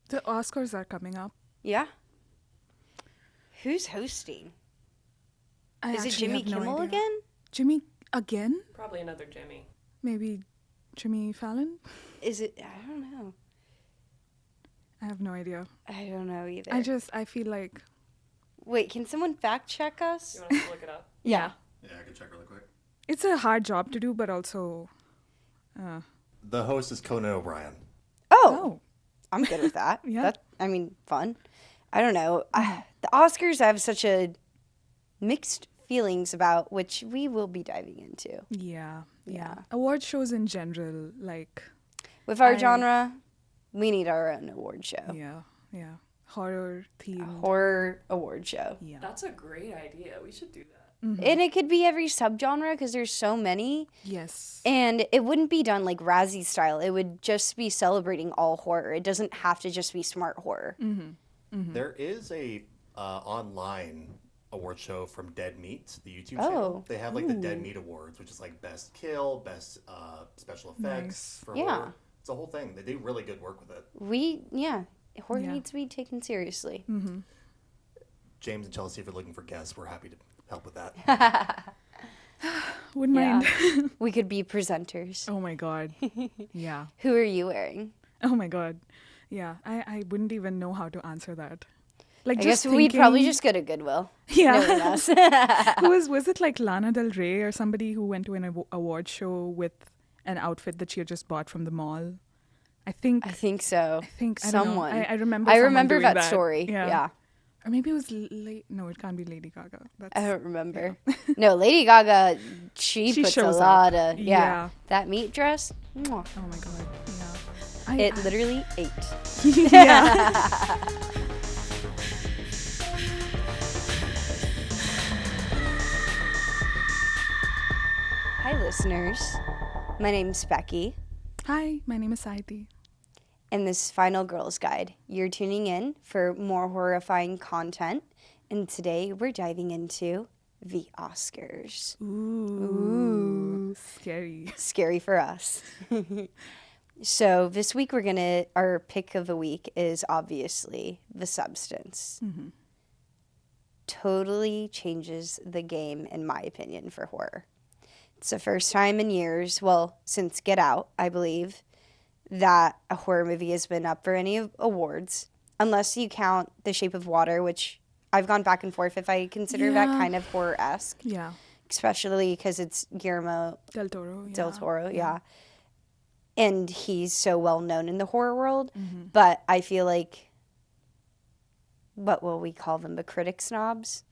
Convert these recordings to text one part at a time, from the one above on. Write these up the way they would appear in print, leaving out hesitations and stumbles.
The Oscars are coming up. Yeah. Who's hosting? Is it Jimmy Kimmel again? Jimmy again? Probably another Jimmy. Maybe Jimmy Fallon? Is it? I don't know. I have no idea. I don't know either. I feel like... Wait, can someone fact check us? You want us to look it up? Yeah. Yeah, I can check really quick. It's a hard job to do, but also... The host is Conan O'Brien. Oh. I'm good with that. Yeah. Fun. I don't know. The Oscars I have such a mixed feelings about, which we will be diving into. Yeah. Yeah. Award shows in general, like... With our genre, we need our own award show. Yeah. Horror themed. Horror award show. Yeah. That's a great idea. We should do that. And it could be every subgenre because there's so many. Yes. And it wouldn't be done like Razzie style. It would just be celebrating all horror. It doesn't have to just be smart horror. There is a online award show from Dead Meat, the YouTube Oh. channel. They have like the Dead Meat Awards, which is like best kill, best special effects for Yeah. horror. It's a whole thing. They do really good work with it. Horror needs to be taken seriously. James and Chelsea, if you're looking for guests, we're happy to help with that. Wouldn't mind. We could be presenters. Oh my God. Yeah. Who are you wearing? Oh my God. Yeah. I wouldn't even know how to answer that. Like, I just guess we'd probably thinking- just go to Goodwill. Yeah. Knowing us. was it like Lana Del Rey or somebody who went to an award show with an outfit that she had just bought from the mall? I think so. I don't know. Someone. I remember. I someone remember doing that story. Yeah. Or maybe it was No, it can't be Lady Gaga. I don't remember. No, Lady Gaga, she puts a shows lot up. of Yeah. That meat dress. Mwah. Oh my God. Yeah. It literally ate. Yeah. Hi, listeners. My name's Becky, Hi, my name is Sahiti. and this is Final Girls Guide. You're tuning in for more horrifying content, and today we're diving into the Oscars. Ooh. Scary. Scary for us. So this week our pick of the week is obviously The Substance. Totally changes the game, in my opinion, for horror. It's the first time in years, well, since Get Out, I believe, that a horror movie has been up for any awards, unless you count The Shape of Water, which I've gone back and forth if I consider that kind of horror-esque. Yeah. Especially because it's Guillermo Del Toro. Del Toro, yeah. And he's so well known in the horror world. But I feel like, what will we call them? The critic snobs?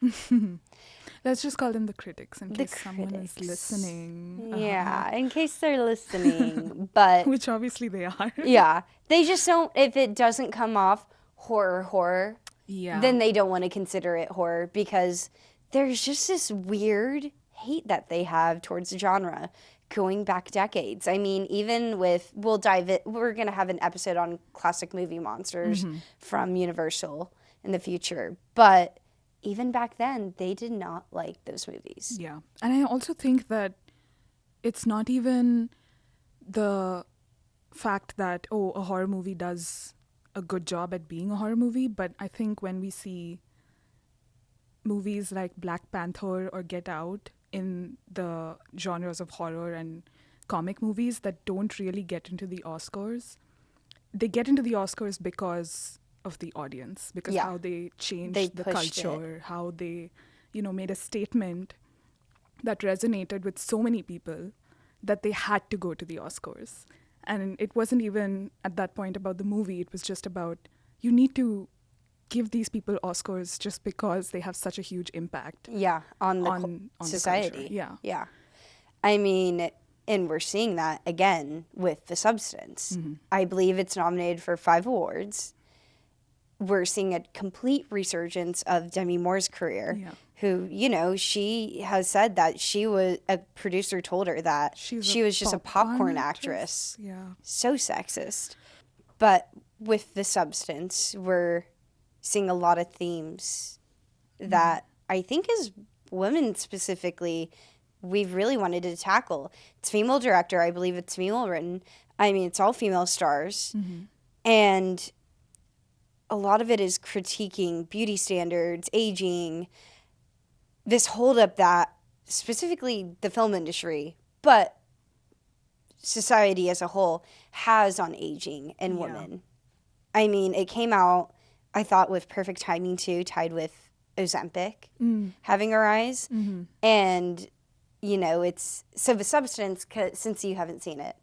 Let's just call them the critics in The case someone is critics. listening. Yeah, in case they're listening. But Which obviously they are. yeah, they just don't, if it doesn't come off horror, Yeah. then they don't want to consider it horror because there's just this weird hate that they have towards the genre going back decades. I mean, even with, we're going to have an episode on classic movie monsters from Universal in the future. But even back then, they did not like those movies. Yeah. And I also think that it's not even the fact that, a horror movie does a good job at being a horror movie, but I think when we see movies like Black Panther or Get Out in the genres of horror and comic movies that don't really get into the Oscars, they get into the Oscars because of the audience, because how they changed the culture, how they, made a statement that resonated with so many people that they had to go to the Oscars. And it wasn't even at that point about the movie. It was just about, you need to give these people Oscars just because they have such a huge impact. Yeah, on society. The culture. Yeah. I mean, and we're seeing that again with The Substance. I believe it's nominated for 5 awards. We're seeing a complete resurgence of Demi Moore's career, who, she has said that a producer told her that she was just a popcorn actress. Yeah. So sexist. But with The Substance, we're seeing a lot of themes that I think as women specifically, we've really wanted to tackle. It's female director. I believe it's female written. I mean, it's all female stars. And a lot of it is critiquing beauty standards, aging, this holdup that specifically the film industry, but society as a whole has on aging and women. I mean, it came out, I thought, with perfect timing too, tied with Ozempic having a rise. And, you know, it's, so the substance, since you haven't seen it,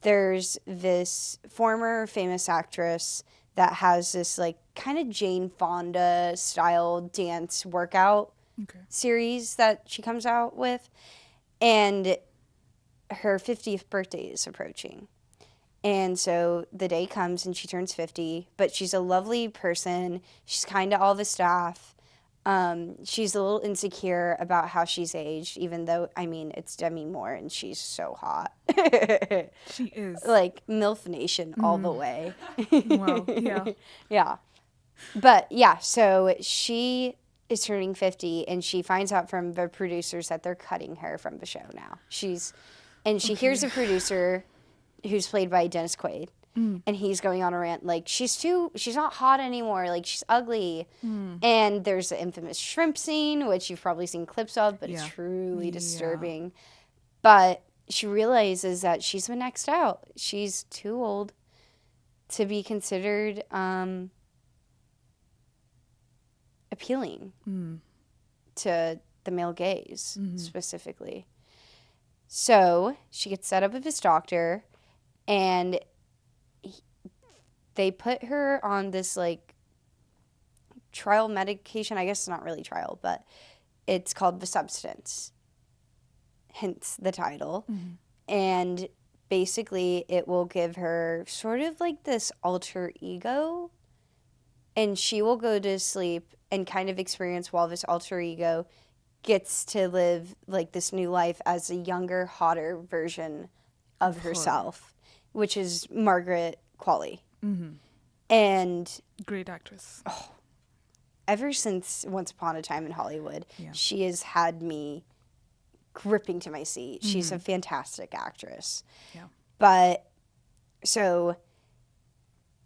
there's this former famous actress that has this like kind of Jane Fonda style dance workout series that she comes out with. And her 50th birthday is approaching. And so the day comes and she turns 50, but she's a lovely person. She's kind to all the staff. She's a little insecure about how she's aged, even though, I mean, it's Demi Moore and she's so hot. She is. Like, MILF Nation all the way. Wow, yeah. Yeah. But, yeah, so she is turning 50 and she finds out from the producers that they're cutting her from the show now. She hears a producer who's played by Dennis Quaid, and he's going on a rant like, she's not hot anymore, like she's ugly. And there's the infamous shrimp scene, which you've probably seen clips of, but it's truly disturbing. But she realizes that she's the next out. She's too old to be considered appealing to the male gaze specifically. So she gets set up with this doctor, and they put her on this like trial medication. I guess it's not really trial, but it's called the substance, hence the title. And basically it will give her sort of like this alter ego, and she will go to sleep and kind of experience while this alter ego gets to live like this new life as a younger, hotter version of herself, which is Margaret Qualley. And Great actress. Ever since Once Upon a Time in Hollywood, she has had me gripping to my seat. She's a fantastic actress. But so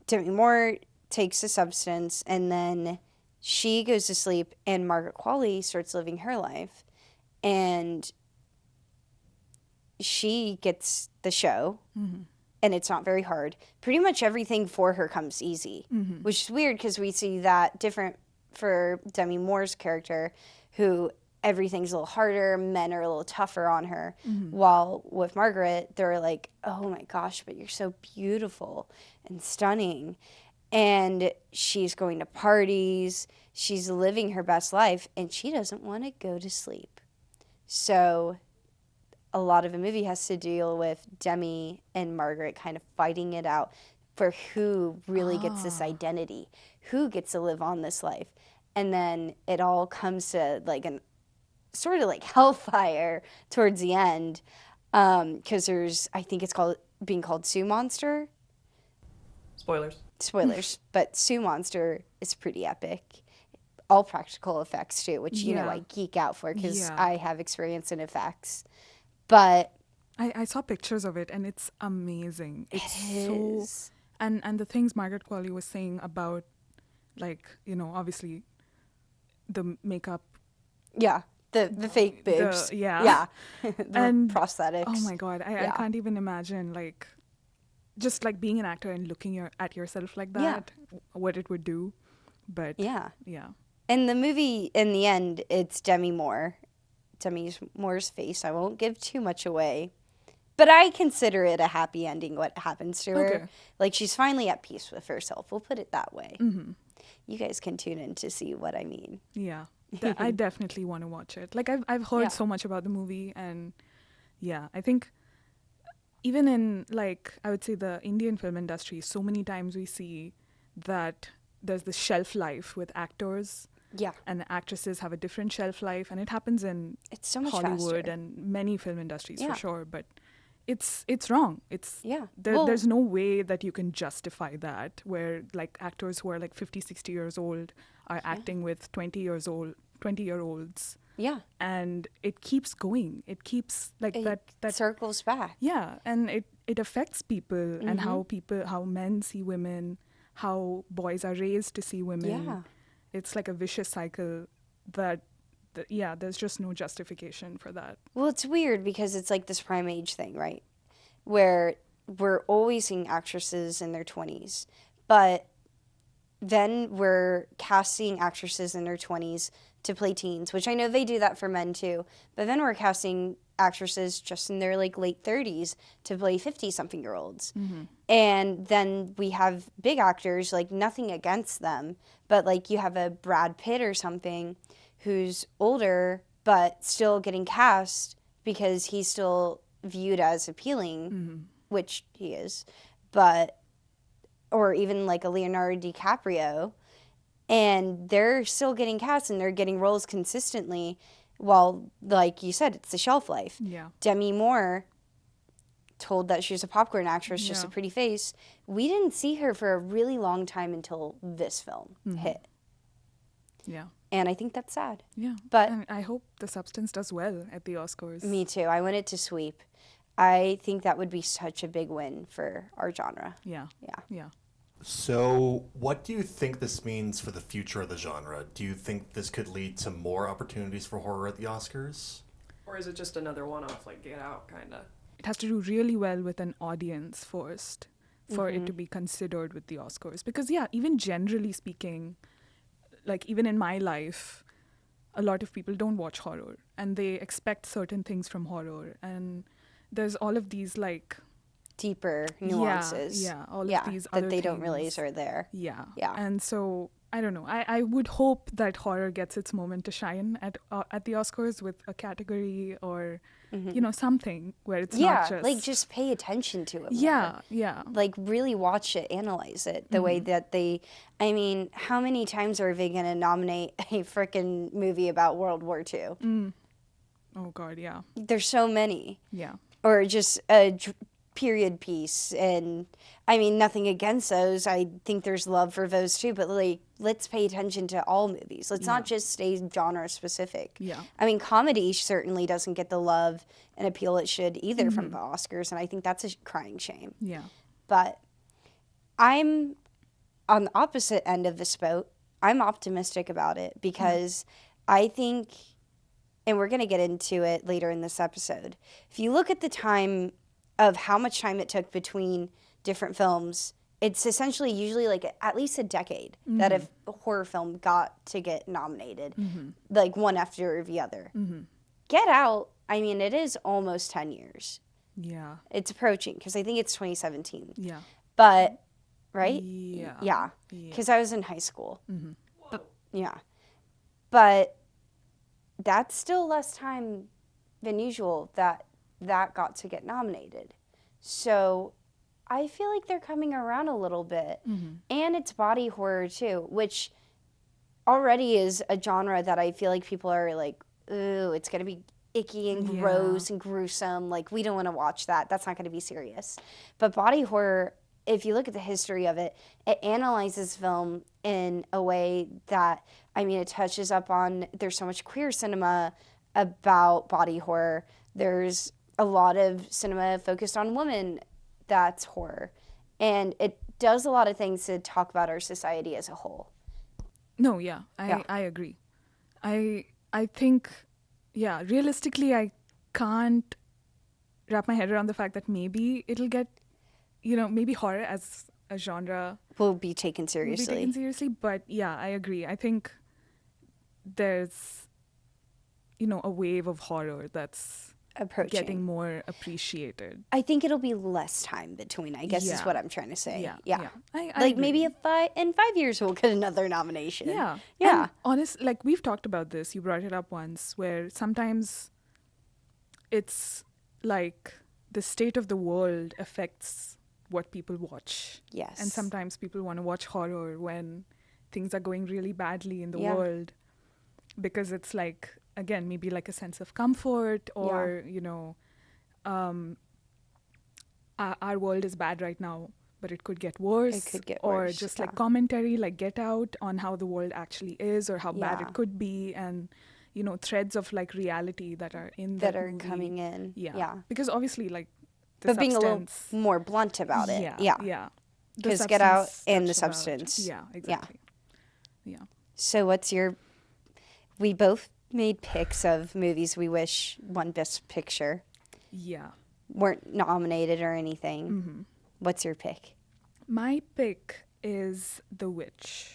Demi Moore takes the substance, and then she goes to sleep, and Margaret Qualley starts living her life. And she gets the show, and it's not very hard. Pretty much everything for her comes easy, which is weird because we see that different for Demi Moore's character, who everything's a little harder, men are a little tougher on her. While with Margaret, they're like, oh my gosh, but you're so beautiful and stunning. And she's going to parties, she's living her best life, and she doesn't want to go to sleep. So a lot of the movie has to deal with Demi and Margaret kind of fighting it out for who really gets this identity, who gets to live on this life. And then it all comes to like an sort of like hellfire towards the end, because there's, I think it's being called Sue Monster. Spoilers, but Sue Monster is pretty epic. All practical effects too, which, you know, I geek out for because I have experience in effects. But I saw pictures of it, and it's amazing. It's is. so... And the things Margaret Qualley was saying about, like, you know, obviously the makeup. Yeah, the fake boobs. The and prosthetics. Oh my God, I can't even imagine, like, just like being an actor and looking at yourself like that, what it would do. But yeah. And the movie, in the end, it's Demi Moore's face. I won't give too much away, but I consider it a happy ending, what happens to her. Like, she's finally at peace with herself. We'll put it that way. You guys can tune in to see what I mean. Yeah. I definitely want to watch it. Like, I've heard so much about the movie, and I think even in, like, I would say the Indian film industry, so many times we see that there's this shelf life with actors. Yeah. And the actresses have a different shelf life, and it happens in Hollywood and many film industries for sure, but it's wrong. There's no way that you can justify that, where like actors who are like 50, 60 years old are acting with 20-year-olds. Yeah. And it keeps going. It keeps like that circles back. Yeah. And it affects people and how men see women, how boys are raised to see women. Yeah. It's like a vicious cycle that, there's just no justification for that. Well, it's weird because it's like this prime age thing, right? Where we're always seeing actresses in their 20s, but then we're casting actresses in their 20s to play teens, which I know they do that for men too. But then we're casting actresses just in their like late 30s to play 50-something-year-olds. And then we have big actors, like nothing against them, but like you have a Brad Pitt or something who's older but still getting cast because he's still viewed as appealing, which he is, but or even like a Leonardo DiCaprio, and they're still getting cast and they're getting roles consistently. While, like you said, it's the shelf life. Yeah. Demi Moore, told that she was a popcorn actress, just a Yeah. pretty face. We didn't see her for a really long time until this film hit, Yeah. and I think that's sad. Yeah. But- and I hope The Substance does well at the Oscars. Me too. I want it to sweep. I think that would be such a big win for our genre. Yeah. Yeah. Yeah. So, what do you think this means for the future of the genre? Do you think this could lead to more opportunities for horror at the Oscars? Or is it just another one-off, like Get Out, kind of? It has to do really well with an audience first for it to be considered with the Oscars. Because, yeah, even generally speaking, like even in my life, a lot of people don't watch horror and they expect certain things from horror. And there's all of these like, Deeper nuances. Yeah, all of these other that they don't things. realize are there. Yeah. Yeah. And so, I don't know. I would hope that horror gets its moment to shine at the Oscars with a category or, you know, something where it's not just... like just pay attention to it more. Yeah, yeah. Like really watch it, analyze it the way that they, I mean, how many times are they going to nominate a freaking movie about World War II? Oh, God, yeah. There's so many. Yeah. Or just a period piece. And I mean, nothing against those. I think there's love for those too. But like, let's pay attention to all movies. Let's not just stay genre specific. Yeah. I mean, comedy certainly doesn't get the love and appeal it should either from the Oscars. And I think that's a crying shame. Yeah. But I'm on the opposite end of this boat. I'm optimistic about it because I think, and we're going to get into it later in this episode, if you look at the time of how much time it took between different films, it's essentially usually like at least a decade that a horror film got to get nominated, like one after the other. Get Out, I mean, it is almost 10 years. Yeah. It's approaching because I think it's 2017. Yeah. But, right? Yeah. Yeah. Because I was in high school. Whoa. Yeah. But that's still less time than usual that got to get nominated. So I feel like they're coming around a little bit. And it's body horror too, which already is a genre that I feel like people are like, ooh, it's going to be icky and gross and gruesome. Like, we don't want to watch that. That's not going to be serious. But body horror, if you look at the history of it, it analyzes film in a way that, I mean, it touches up on, there's so much queer cinema about body horror. There's a lot of cinema focused on women that's horror. And it does a lot of things to talk about our society as a whole. No, yeah. I agree. I think, yeah, realistically, I can't wrap my head around the fact that maybe it'll get, you know, maybe horror as a genre Will be taken will be seriously. taken seriously. But yeah, I agree. I think there's, you know, a wave of horror that's Approaching. getting more appreciated. I think it'll be less time between, I guess is Yeah. what I'm trying to say. Yeah. I Like agree. maybe in 5 years we'll get another nomination. Yeah. Yeah. And honest, like we've talked about this, you brought it up once, where sometimes it's like the state of the world affects what people watch. Yes. And sometimes people want to watch horror when things are going really badly in the Yeah. world because it's like, again, maybe like a sense of comfort or, you know, our world is bad right now, but it could get worse. It could get or worse, just yeah. like commentary, like Get Out on how the world actually is or how bad Yeah. it could be, and, you know, threads of like reality that are in that that are movie. coming in. Yeah. Yeah. Because obviously, like, the But being a little substance. more blunt about it. Yeah. Yeah. Yeah. Because Get Out substance and The touched about- Substance. Yeah, exactly. Yeah. So what's your... We both made picks of movies we wish won Best Picture. Yeah. Weren't nominated or anything. Mm-hmm. What's your pick? My pick is The Witch.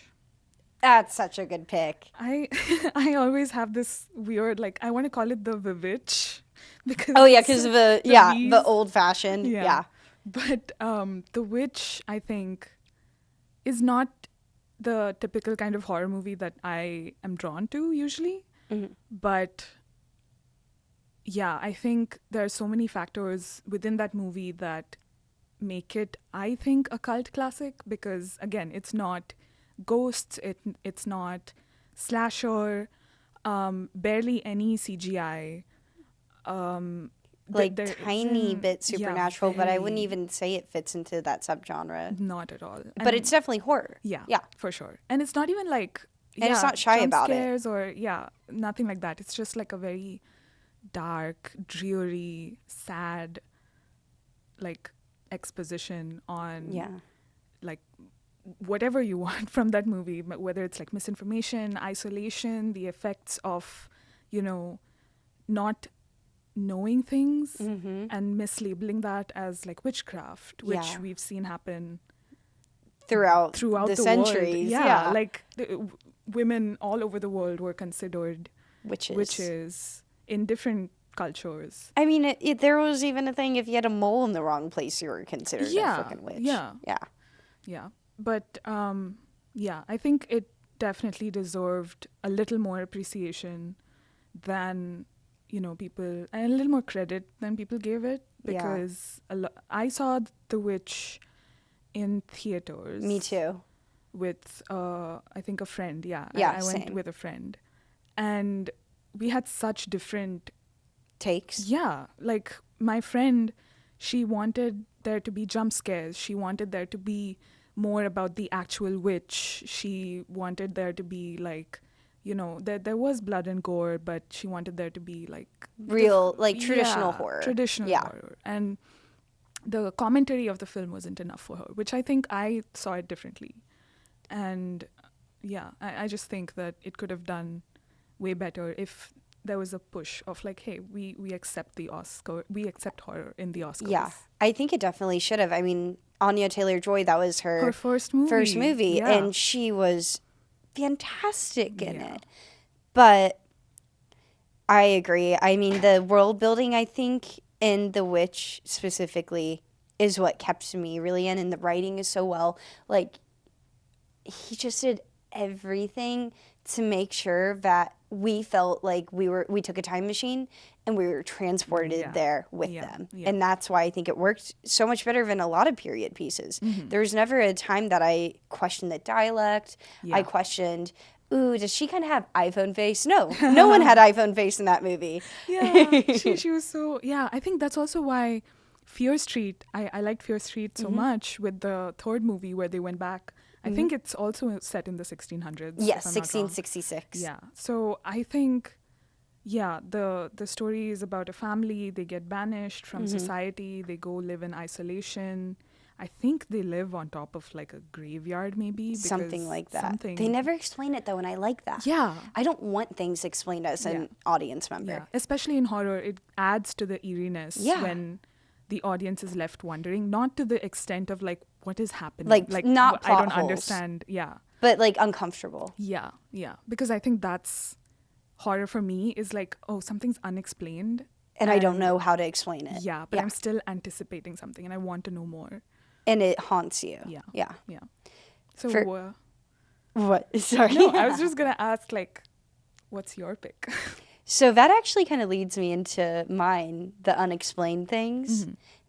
That's such a good pick. I I always have this weird, like, I want to call it the Vivitch because Oh, yeah, it's because of the the V's. old-fashioned. Yeah. But The Witch, I think, is not the typical kind of horror movie that I am drawn to usually. Mhm. But yeah, I think there are so many factors within that movie that make it, I think, a cult classic because, again, it's not ghosts, it's not slasher, barely any CGI. Like, there tiny isn't- bit yeah, supernatural, but I wouldn't very- even say it fits into that subgenre. Not at all. But it's definitely horror. Yeah, Yeah. for sure. And it's not even like And it's not shy jump about it. scares or nothing like that. It's just like a very dark, dreary, sad, like exposition on Yeah. like whatever you want from that movie, but whether it's like misinformation, isolation, the effects of, not knowing things Mm-hmm. and mislabeling that as like witchcraft, which Yeah. we've seen happen Throughout throughout the world. centuries. Yeah, like women all over the world were considered Witches. witches in different cultures. I mean, there was even a thing if you had a mole in the wrong place, you were considered a freaking witch. Yeah. Yeah. Yeah, but I think it definitely deserved a little more appreciation than people, and a little more credit than people gave it, Yeah. because I saw The Witch in theaters. Me too. With I think a friend. Yeah, Yeah, I went same. with a friend, and we had such different. Takes. Yeah, like my friend, she wanted there to be jump scares. She wanted there to be more about the actual witch. She wanted there to be like, there was blood and gore, but she wanted there to be like Real, like traditional yeah, horror. Traditional Yeah. horror. And the commentary of the film wasn't enough for her, which I think I saw it differently. And yeah, I just think that it could have done way better if there was a push of like, hey, we accept the Oscar, we accept horror in the Oscars. Yeah. I think it definitely should have. I mean, Anya Taylor-Joy, that was Her first movie. first movie, Yeah. and she was fantastic in Yeah. it. But I agree. I mean, the world building, I think, in The Witch specifically is what kept me really in, and the writing is so well. Like, he just did everything to make sure that we felt like we took a time machine and we were transported Yeah. there with Yeah. them. Yeah. And that's why I think it worked so much better than a lot of period pieces. There was never a time that I questioned the dialect. Yeah. I questioned, ooh, does she kind of have iPhone face? No, no one had iPhone face in that movie. Yeah, she was so, yeah, I think that's also why Fear Street, I liked Fear Street so much with the third movie where they went back. I think it's also set in the 1600s. if Yes, I'm not wrong. 1666. Yeah. So I think, the story is about a family. They get banished from society. They go live in isolation. I think they live on top of like a graveyard, maybe. Something because like that. something- They never explain it though, and I like that. Yeah. I don't want things explained as an audience member. Yeah. Especially in horror, it adds to the eeriness Yeah. when the audience is left wondering, not to the extent of like what is happening. Like, not I plot don't holes. understand. Yeah. But like uncomfortable. Yeah, yeah. Because I think that's horror for me is like, oh, something's unexplained. And I don't know how to explain it. Yeah, but I'm still anticipating something and I want to know more. And it haunts you. Yeah. Yeah. Yeah. So, What? Sorry. no, I was just going to ask, like, what's your pick? So that actually kind of leads me into mine, the unexplained things,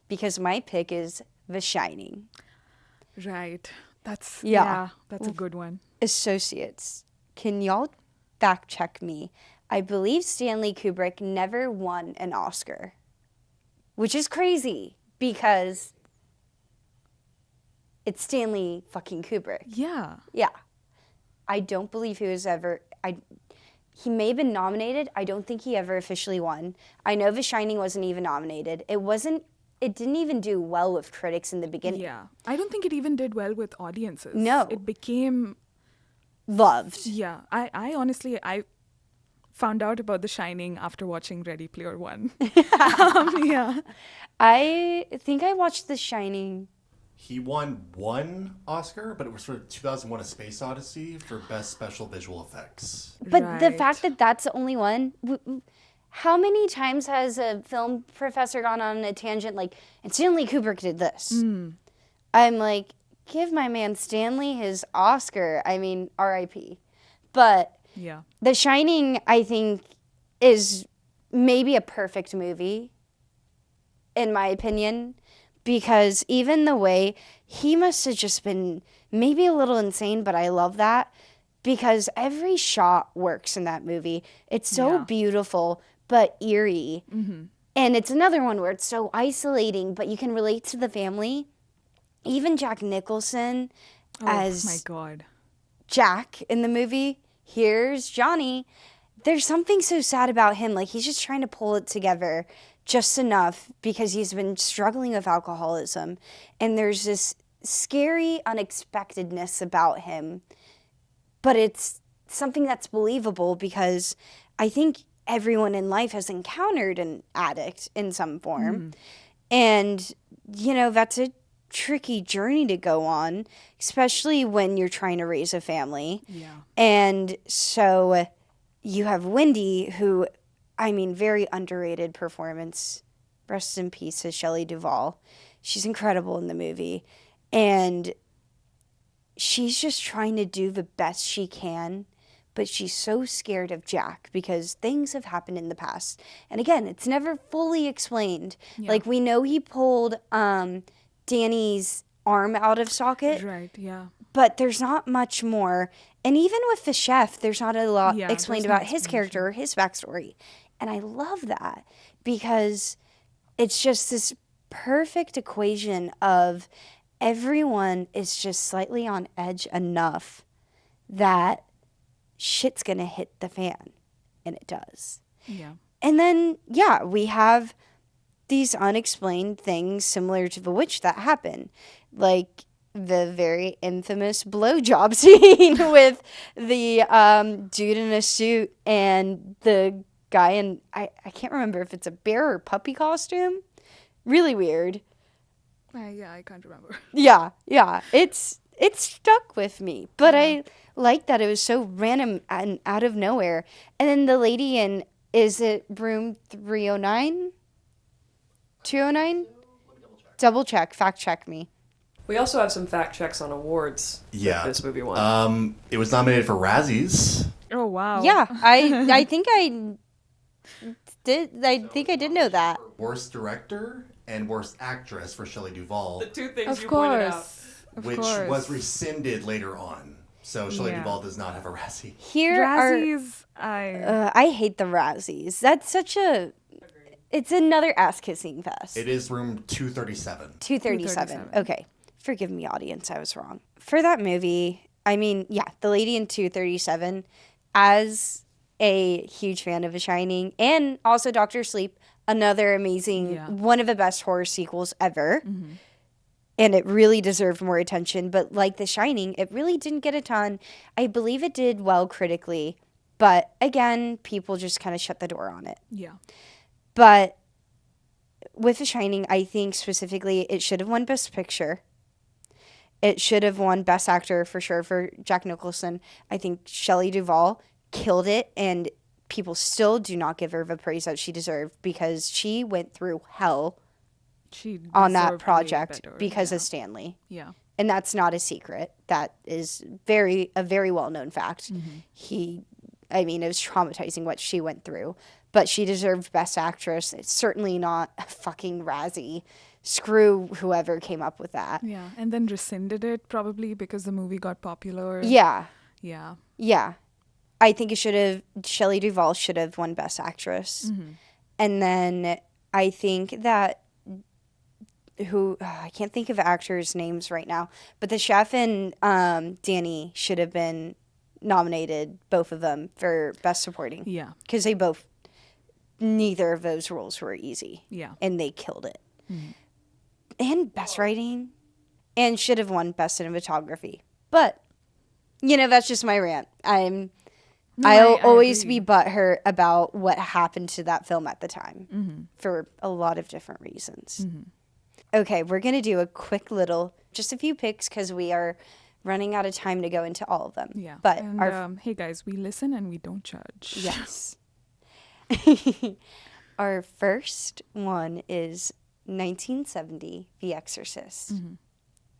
because my pick is The Shining. Right. That's, Yeah. that's a good one. Associates. Can y'all fact check me? I believe Stanley Kubrick never won an Oscar, which is crazy because it's Stanley fucking Kubrick. Yeah. Yeah. I don't believe he was ever... He may have been nominated. I don't think he ever officially won. I know The Shining wasn't even nominated. It wasn't it didn't even do well with critics in the beginning. Yeah. I don't think it even did well with audiences. No. It became, Loved. yeah. I honestly, I found out about The Shining after watching Ready Player One. Yeah. I think I watched The Shining. He won one Oscar, but it was for 2001: A Space Odyssey for Best Special Visual Effects. But the Right. fact that that's the only one, how many times has a film professor gone on a tangent like, and Stanley Kubrick did this? I'm like, give my man Stanley his Oscar. I mean, R.I.P. But Yeah. The Shining, I think, is maybe a perfect movie, in my opinion, because even the way he must have just been maybe a little insane, but I love that because every shot works in that movie. It's so Yeah. beautiful, but eerie. And it's another one where it's so isolating, but you can relate to the family. Even Jack Nicholson Oh as my God. Jack in the movie, here's Johnny. There's something so sad about him. Like, he's just trying to pull it together just enough because he's been struggling with alcoholism. And there's this scary unexpectedness about him. But it's something that's believable because I think everyone in life has encountered an addict in some form. And, you know, that's a tricky journey to go on, especially when you're trying to raise a family. Yeah. And so you have Wendy, who, I mean, very underrated performance. Rest in peace to Shelley Duvall. She's incredible in the movie. And she's just trying to do the best she can, but she's so scared of Jack because things have happened in the past. And again, it's never fully explained. Like, we know he pulled Danny's arm out of socket, Right. Yeah. but there's not much more. And even with the chef, there's not a lot Yeah, explained there's no about his character, his backstory. And I love that because it's just this perfect equation of everyone is just slightly on edge enough that shit's going to hit the fan. And it does. Yeah. And then, yeah, we have these unexplained things similar to The Witch that happen. Like the very infamous blowjob scene with the dude in a suit and the guy in, I can't remember if it's a bear or puppy costume. Really weird. Yeah, I can't remember. Yeah. It's stuck with me. But I like that it was so random and out of nowhere. And then the lady in, is it room 309? 209? Double check. Fact check me. We also have some fact checks on awards Yeah. that this movie won. It was nominated for Razzies. Oh, wow. Yeah, I think I did. I think I did know that. Worst Director and Worst Actress for Shelley Duvall, The two things Of you pointed out. course. Of which course. was rescinded later on. So Shelley Yeah. Duvall does not have a Razzie. Here Razzies, I hate the Razzies. That's such a. It's another ass kissing fest. It is room 237. 237. 237. Okay. Forgive me, audience. I was wrong. For that movie, I mean, yeah, the lady in 237, as a huge fan of The Shining and also Doctor Sleep, another amazing, one of the best horror sequels ever. And it really deserved more attention. But like The Shining, it really didn't get a ton. I believe it did well critically. But again, people just kind of shut the door on it. Yeah. But with The Shining, I think specifically it should have won Best Picture. It should have won Best Actor for sure for Jack Nicholson. I think Shelley Duvall killed it, and people still do not give her the praise that she deserved because she went through hell She on that deserved way project better, because yeah. of Stanley. Yeah. And that's not a secret. That is a very well-known fact. It was traumatizing what she went through. But she deserved Best Actress. It's certainly not a fucking Razzie. Screw whoever came up with that. Yeah. And then rescinded it probably because the movie got popular. Yeah. Yeah. I think Shelley Duvall should have won Best Actress. And then I think that I can't think of actors' names right now, but the chef and Danny should have been nominated, both of them, for Best Supporting. Yeah. Because neither of those roles were easy. Yeah. And they killed it. and Best Writing, and should have won Best Cinematography. But, that's just my rant. I'll always be butthurt about what happened to that film at the time for a lot of different reasons. Okay, we're going to do a quick little, just a few picks because we are running out of time to go into all of them. Yeah. But and, hey guys, we listen and we don't judge. Yes. Our first one is 1970, The Exorcist.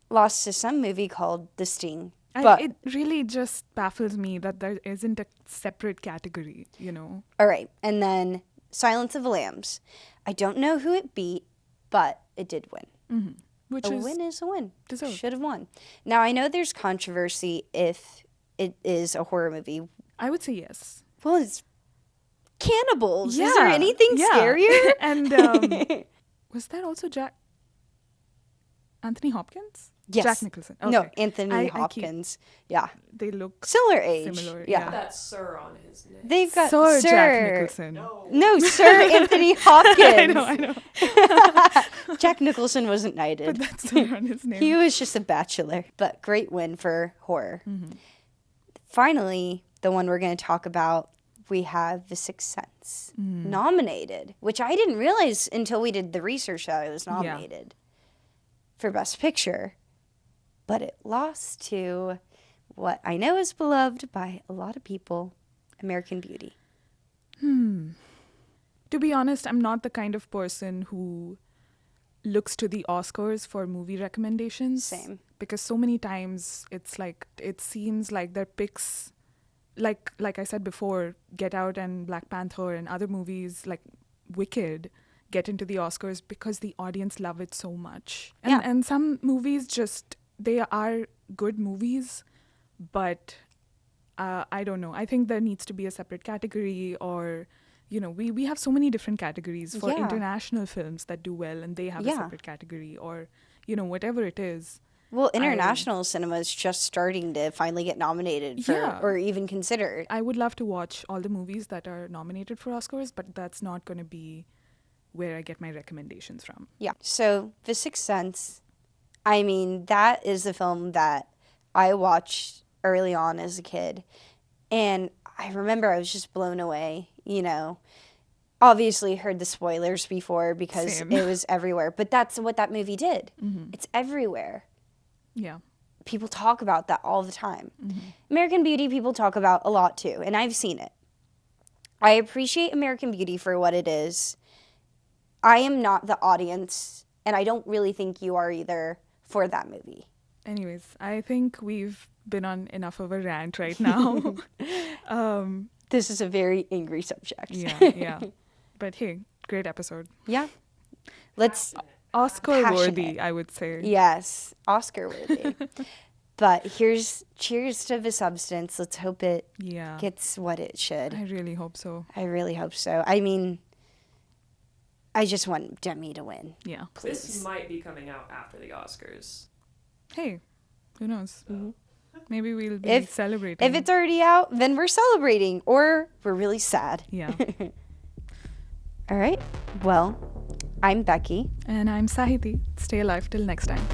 Lost to some movie called The Sting. But it really just baffles me that there isn't a separate category, All right. And then Silence of the Lambs. I don't know who it beat, but it did win. Which win is a win. deserved. Should have won. Now, I know there's controversy if it is a horror movie. I would say yes. Well, it's cannibals. Yeah, Is there anything scarier? And was that also Anthony Hopkins? Yes. Jack Nicholson. Okay. No, Anthony I Hopkins. Yeah. They look Similar age. similar. Yeah. That's Sir on his name. They've got Sir Sir. Jack Nicholson. No, Sir Anthony Hopkins. I know. Jack Nicholson wasn't knighted. But that's Sir on his name. He was just a bachelor. But great win for horror. Finally, the one we're going to talk about, we have The Sixth Sense nominated, which I didn't realize until we did the research that it was nominated for Best Picture. But it lost to what I know is beloved by a lot of people, American Beauty. To be honest, I'm not the kind of person who looks to the Oscars for movie recommendations. Same. Because so many times it's like, it seems like their picks, like I said before, Get Out and Black Panther and other movies like Wicked get into the Oscars because the audience love it so much. And some movies just, they are good movies, but I don't know. I think there needs to be a separate category, or, we have so many different categories for international films that do well, and they have a separate category, or, whatever it is. Well, international cinema is just starting to finally get nominated for, or even considered. I would love to watch all the movies that are nominated for Oscars, but that's not going to be where I get my recommendations from. Yeah. So, The Sixth Sense, I mean, that is the film that I watched early on as a kid. And I remember I was just blown away, Obviously heard the spoilers before because it was everywhere. But that's what that movie did. It's everywhere. Yeah. People talk about that all the time. American Beauty people talk about a lot too, and I've seen it. I appreciate American Beauty for what it is. I am not the audience, and I don't really think you are either, for that movie. Anyways, I think we've been on enough of a rant right now. This is a very angry subject. Yeah. But hey, great episode. Yeah. Let's... Oscar-worthy, I would say. Yes, Oscar-worthy. But cheers to The Substance. Let's hope it gets what it should. I really hope so. I really hope so. I mean, I just want Demi to win. Yeah. Please. This might be coming out after the Oscars. Hey, who knows? Maybe we'll be celebrating. If it's already out, then we're celebrating. Or we're really sad. Yeah. All right. Well, I'm Becky. And I'm Sahiti. Stay alive till next time.